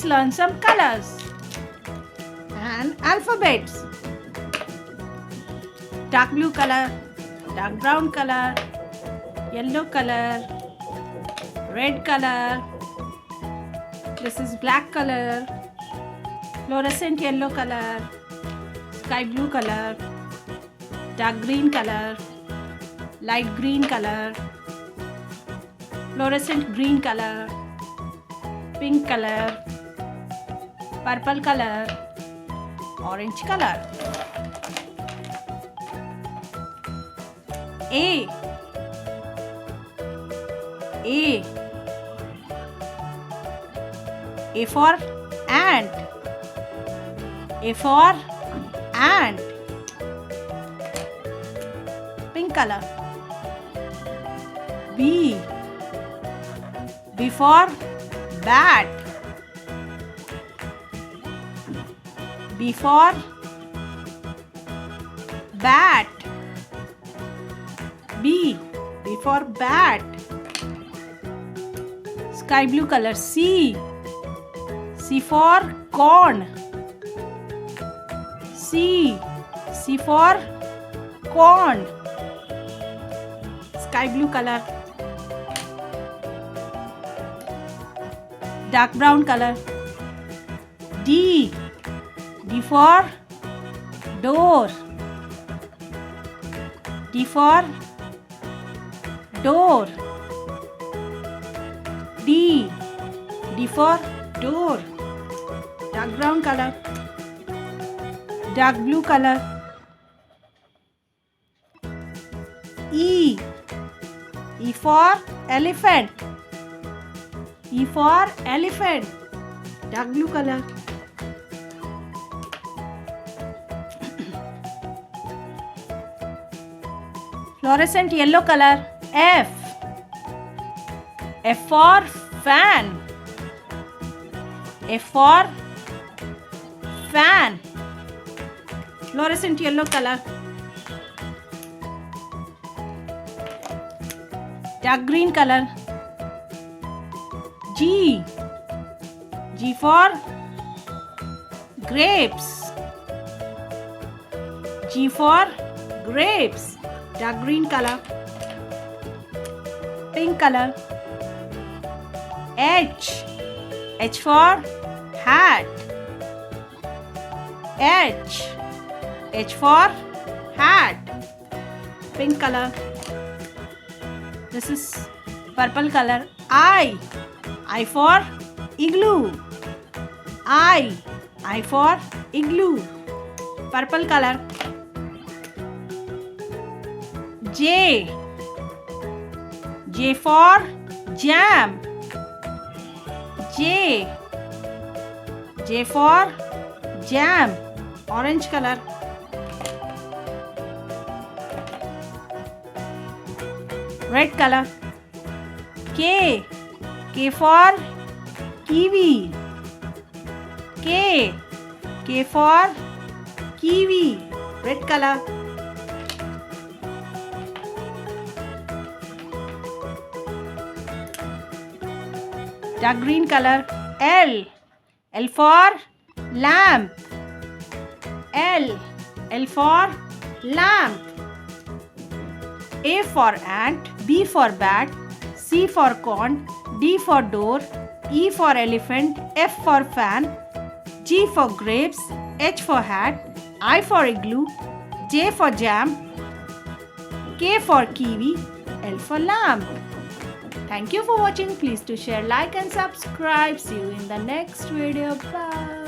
let's learn some colors and alphabets. Dark blue color, dark brown color, yellow color, red color. This is black color, fluorescent yellow color, sky blue color, dark green color, light green color, fluorescent green color, pink color, purple color, orange color. A for ant. A for ant. Pink color. B for bat. B for bat. B for bat. Sky blue color. C for corn. C for corn. Sky blue color. Dark brown color. D for door. D for door. D for door. Dark brown color. Dark blue color. E for elephant. E for elephant. Dark blue color. Fluorescent yellow color. F for fan. F for fan. Fluorescent yellow color. Dark green color. G for grapes. G for grapes. Dark green color. Pink color. H for hat. H for hat. Pink color. This is purple color. I for igloo. I for igloo. Purple color. J for jam. J for jam. Orange color. Red color. K for kiwi. K for kiwi. Red color. Dark green color. L for lamp. L for lamp. A for ant. B for bat. C for corn. D for door. E for elephant. F for fan. G for grapes. H for hat. I for igloo. J for jam. K for kiwi. L for lamp. Thank you for watching. Please do share, like and subscribe. See you in the next video. Bye.